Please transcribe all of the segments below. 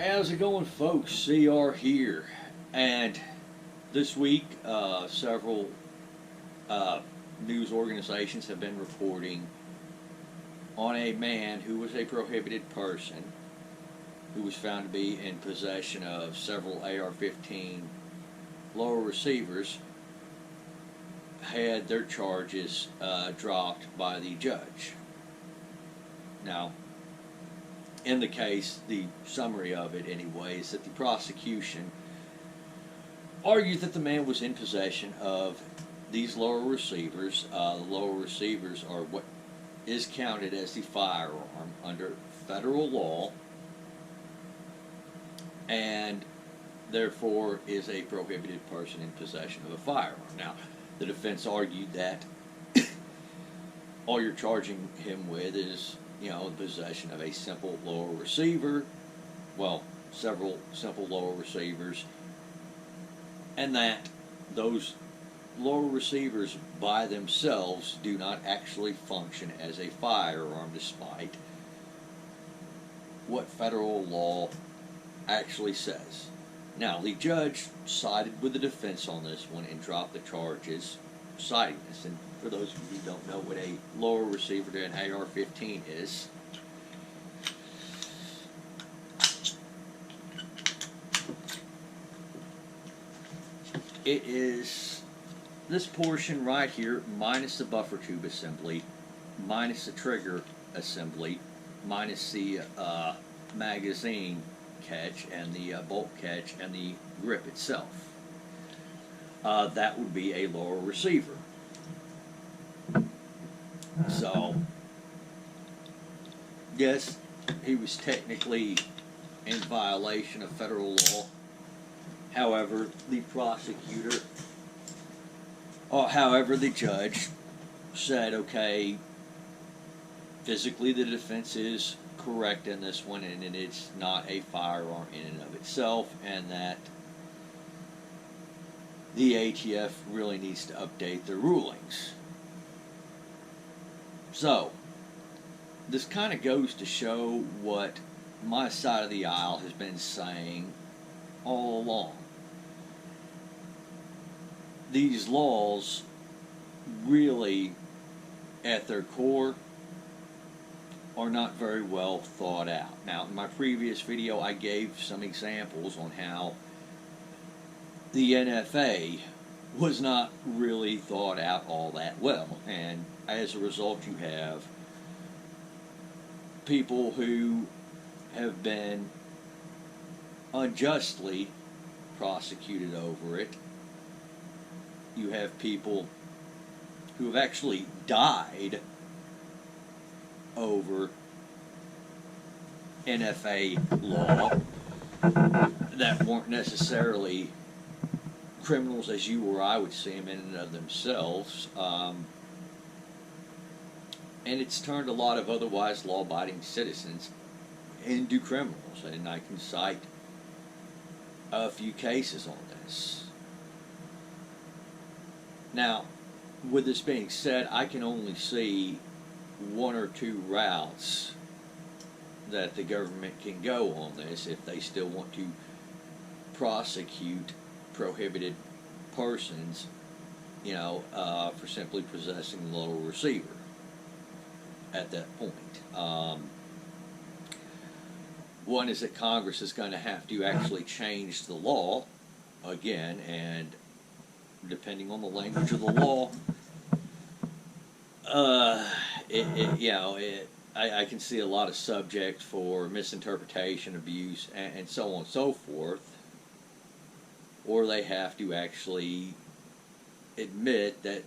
How's it going, folks? CR here. And this week, several news organizations have been reporting on a man who was a prohibited person who was found to be in possession of several AR-15 lower receivers, had their charges dropped by the judge. Now, in the case, the summary of it anyway, is that the prosecution argued that the man was in possession of these lower receivers. The lower receivers are what is counted as the firearm under federal law, and therefore is a prohibited person in possession of a firearm. Now, the defense argued that all you're charging him with is, the possession of a simple lower receiver, well, several simple lower receivers, and that those lower receivers by themselves do not actually function as a firearm, despite what federal law actually says. Now, the judge sided with the defense on this one and dropped the charges, citing this. And for those of you who don't know what a lower receiver to an AR-15 is, it is this portion right here minus the buffer tube assembly, minus the trigger assembly, minus the magazine catch and the bolt catch and the grip itself. That would be a lower receiver. So, yes, he was technically in violation of federal law. However, the judge said, okay, physically the defense is correct in this one, and it is not a firearm in and of itself, and that the ATF really needs to update their rulings. So, this kind of goes to show what my side of the aisle has been saying all along. These laws really, at their core, are not very well thought out. Now, in my previous video, I gave some examples on how the NFA was not really thought out all that well, and as a result you have people who have been unjustly prosecuted over it. You have people who have actually died over NFA law that weren't necessarily criminals as you or I would see them in and of themselves, and it's turned a lot of otherwise law-abiding citizens into criminals, and I can cite a few cases on this. Now, with this being said, I can only see one or two routes that the government can go on this if they still want to prosecute prohibited persons, for simply possessing the lower receiver at that point. One is that Congress is going to have to actually change the law again, and depending on the language of the law, I can see a lot of subject for misinterpretation, abuse, and so on and so forth. Or they have to actually admit that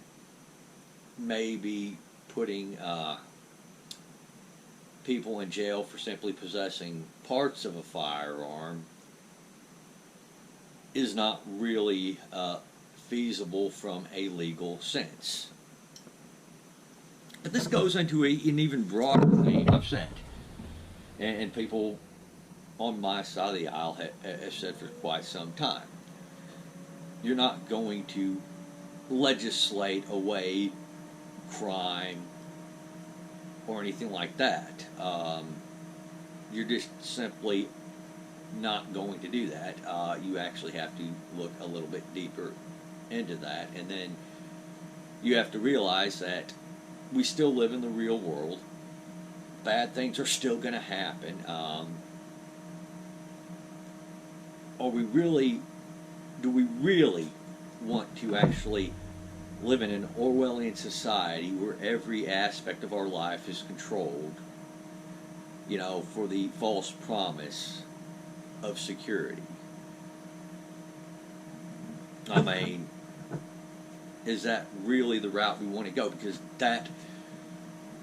maybe putting people in jail for simply possessing parts of a firearm is not really feasible from a legal sense. But this goes into an even broader theme I've said, and people on my side of the aisle have said for quite some time. You're not going to legislate away crime or anything like that. You're just simply not going to do that. You actually have to look a little bit deeper into that, and then you have to realize that we still live in the real world. Bad things are still going to happen. Do we really want to actually live in an Orwellian society where every aspect of our life is controlled, for the false promise of security? I mean, is that really the route we want to go? Because that,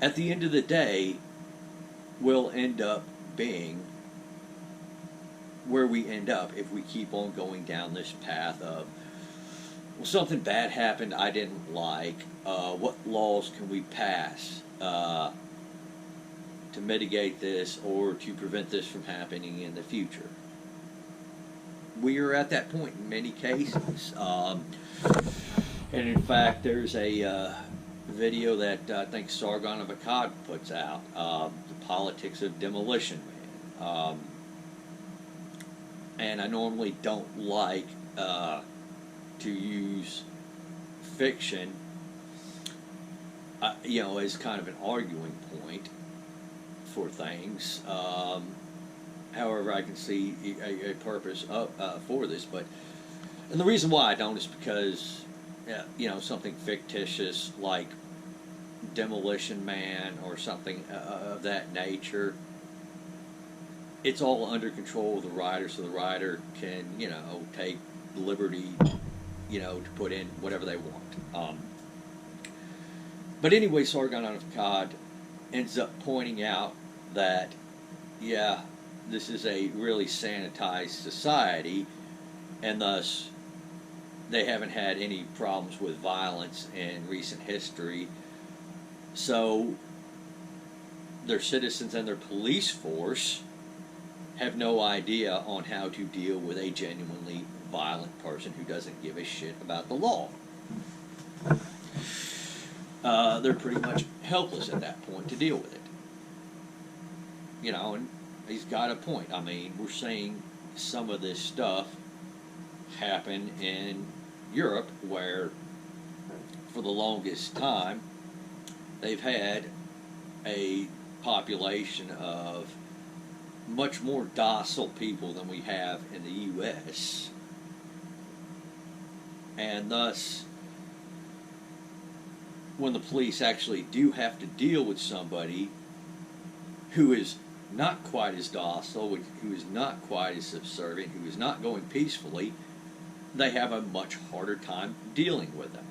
at the end of the day, will end up being where we end up if we keep on going down this path of, well, something bad happened I didn't like. What laws can we pass to mitigate this or to prevent this from happening in the future? We are at that point in many cases. And in fact, there's a video that I think Sargon of Akkad puts out, The Politics of Demolition Man. And I normally don't like to use fiction, as kind of an arguing point for things. However, I can see a purpose for this, and the reason why I don't is because, something fictitious like Demolition Man or something of that nature, it's all under control of the writer, so the writer can, take liberty, to put in whatever they want. But anyway, Sargon of Akkad ends up pointing out that, this is a really sanitized society, and thus they haven't had any problems with violence in recent history. So their citizens and their police force have no idea on how to deal with a genuinely violent person who doesn't give a shit about the law. They're pretty much helpless at that point to deal with it. And he's got a point. I mean, we're seeing some of this stuff happen in Europe, where for the longest time they've had a population of much more docile people than we have in the U.S. And thus, when the police actually do have to deal with somebody who is not quite as docile, who is not quite as subservient, who is not going peacefully, they have a much harder time dealing with them.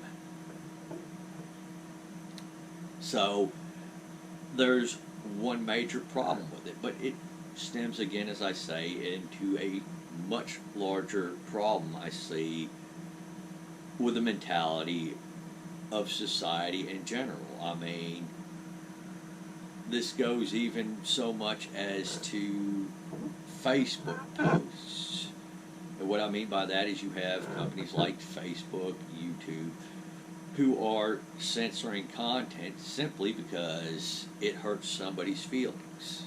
So there's one major problem with it, but it stems again, as I say, into a much larger problem I see with the mentality of society in general. I mean, this goes even so much as to Facebook posts. And what I mean by that is you have companies like Facebook, YouTube, who are censoring content simply because it hurts somebody's feelings.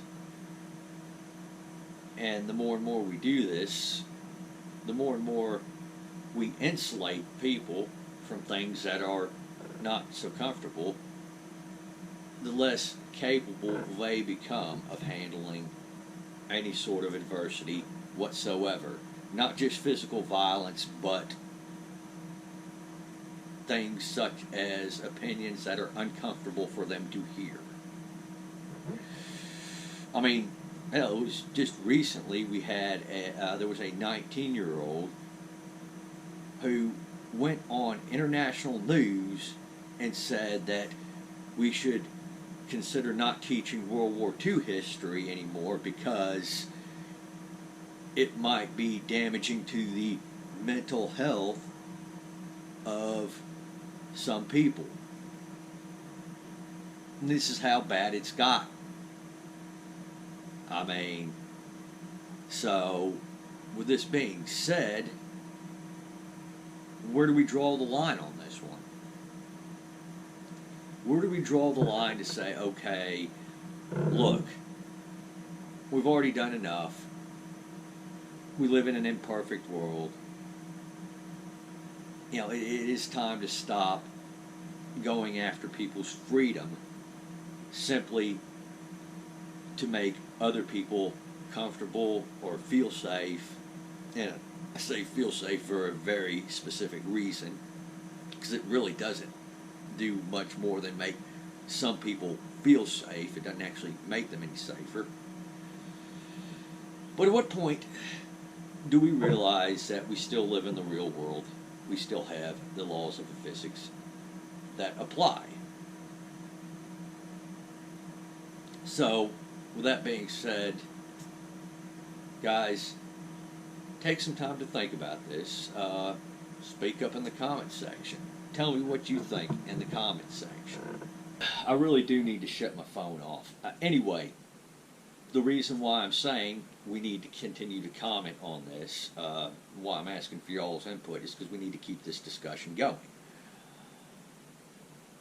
And the more and more we do this, the more and more we insulate people from things that are not so comfortable, the less capable they become of handling any sort of adversity whatsoever. Not just physical violence, but things such as opinions that are uncomfortable for them to hear. I mean, hell, it was just recently we had there was a 19-year-old who went on international news and said that we should consider not teaching World War II history anymore because it might be damaging to the mental health of some people. And this is how bad it's got. I mean, so with this being said, where do we draw the line on this one? Where do we draw the line to say, okay, look, we've already done enough. we live in an imperfect world. You know, it is time to stop going after people's freedom simply to make other people comfortable or feel safe. And I say feel safe for a very specific reason, because it really doesn't do much more than make some people feel safe. It doesn't actually make them any safer. But at what point do we realize that we still live in the real world? We still have the laws of physics that apply. So, with that being said, guys, take some time to think about this. Speak up in the comments section. Tell me what you think in the comments section. I really do need to shut my phone off. Anyway, the reason why I'm saying we need to continue to comment on this, why I'm asking for y'all's input, is because we need to keep this discussion going.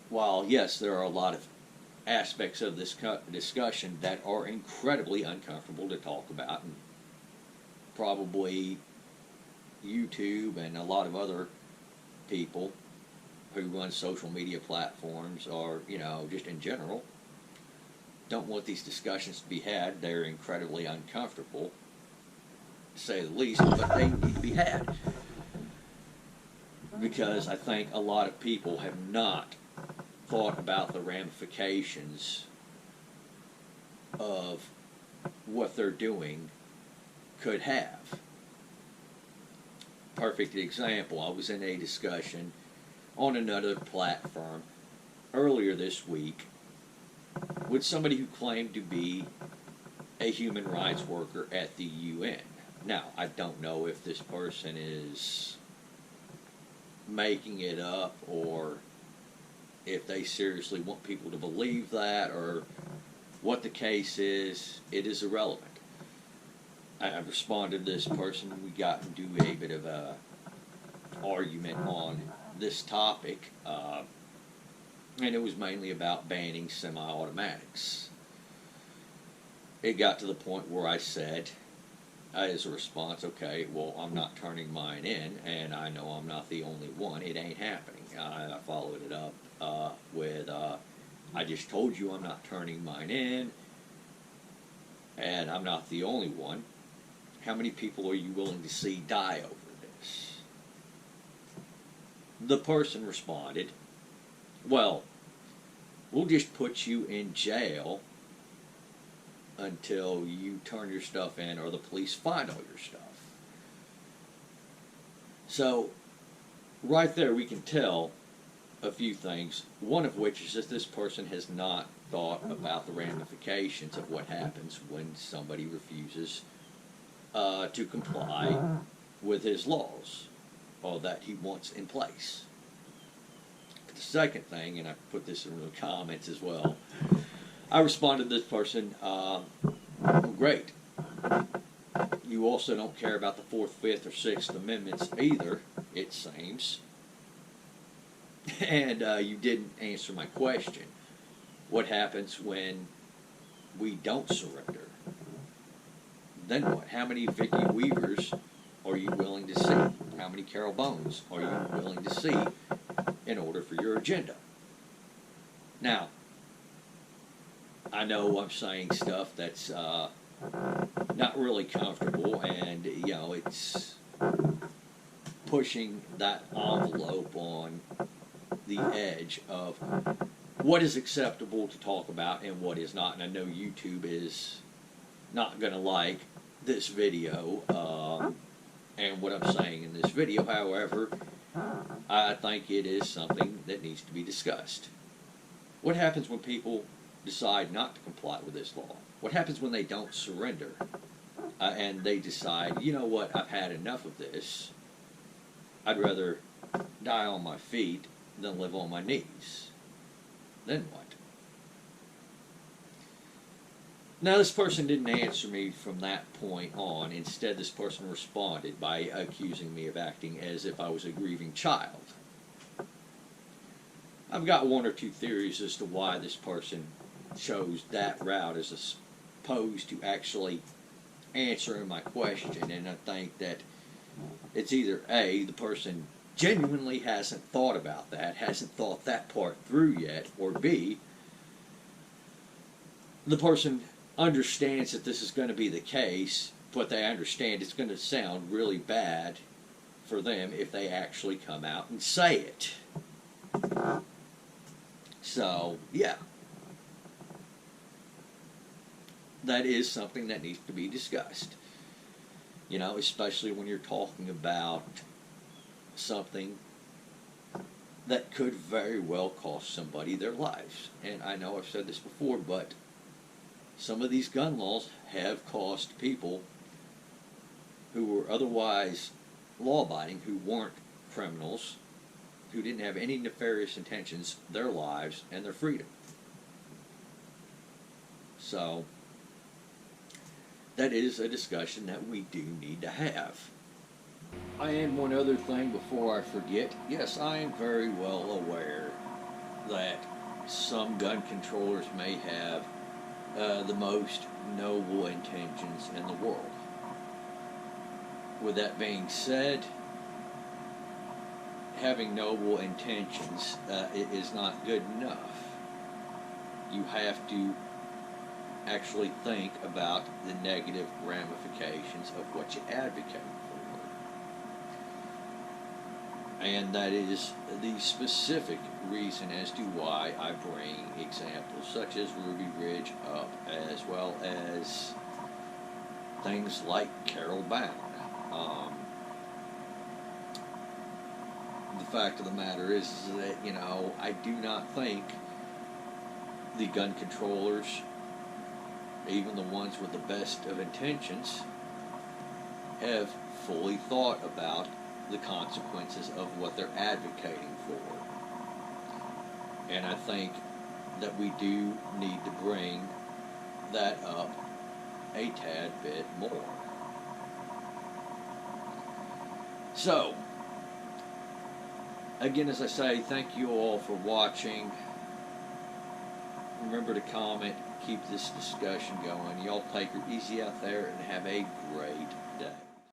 While, yes, there are a lot of aspects of this discussion that are incredibly uncomfortable to talk about, and probably YouTube and a lot of other people who run social media platforms, or, you know, just in general, don't want these discussions to be had. They're incredibly uncomfortable, to say the least, but they need to be had. Because I think a lot of people have not thought about the ramifications of what they're doing could have. Perfect example, I was in a discussion on another platform earlier this week with somebody who claimed to be a human rights worker at the UN. Now, I don't know if this person is making it up, or if they seriously want people to believe that, or what the case is. It is irrelevant. I responded to this person. We got into a bit of a argument on this topic, and it was mainly about banning semi-automatics. It got to the point where I said, as a response, okay, well, I'm not turning mine in, and I know I'm not the only one. It ain't happening. I followed it up with, I just told you I'm not turning mine in, and I'm not the only one. How many people are you willing to see die over this? The person responded, well, we'll just put you in jail until you turn your stuff in or the police find all your stuff. So, right there we can tell a few things, one of which is that this person has not thought about the ramifications of what happens when somebody refuses to comply with his laws, or that he wants in place. The second thing, and I put this in the comments as well, I responded to this person, well, great. You also don't care about the 4th, 5th, or 6th Amendments either, it seems. And you didn't answer my question. What happens when we don't surrender? Then what? How many Vicky Weavers are you willing to see? How many Carol Bones are you willing to see in order for your agenda? Now, I know I'm saying stuff that's not really comfortable, and, you know, it's pushing that envelope on the edge of what is acceptable to talk about and what is not. And I know YouTube is not going to like this video and what I'm saying in this video. However, I think it is something that needs to be discussed. What happens when people decide not to comply with this law? What happens when they don't surrender and they decide, you know what, I've had enough of this. I'd rather die on my feet than live on my knees. Then what? Now, this person didn't answer me from that point on. Instead, this person responded by accusing me of acting as if I was a grieving child. I've got one or two theories as to why this person chose that route as opposed to actually answering my question, and I think that it's either A, the person genuinely hasn't thought about that, hasn't thought that part through yet, or B, the person understands that this is going to be the case, but they understand it's going to sound really bad for them if they actually come out and say it. So, yeah. That is something that needs to be discussed. You know, especially when you're talking about something that could very well cost somebody their lives. And I know I've said this before, but some of these gun laws have cost people who were otherwise law-abiding, who weren't criminals, who didn't have any nefarious intentions, their lives and their freedom. So, that is a discussion that we do need to have. And one other thing before I forget, yes, I am very well aware that some gun controllers may have the most noble intentions in the world. With that being said, having noble intentions is not good enough. You have to actually think about the negative ramifications of what you advocate for. And that is the specific reason as to why I bring examples such as Ruby Ridge up, as well as things like Carol Bound. The fact of the matter is that, you know, I do not think the gun controllers, even the ones with the best of intentions, have fully thought about the consequences of what they're advocating for. And I think that we do need to bring that up a tad bit more. So, again, as I say, thank you all for watching. Remember to comment, keep this discussion going. Y'all take her easy out there and have a great day.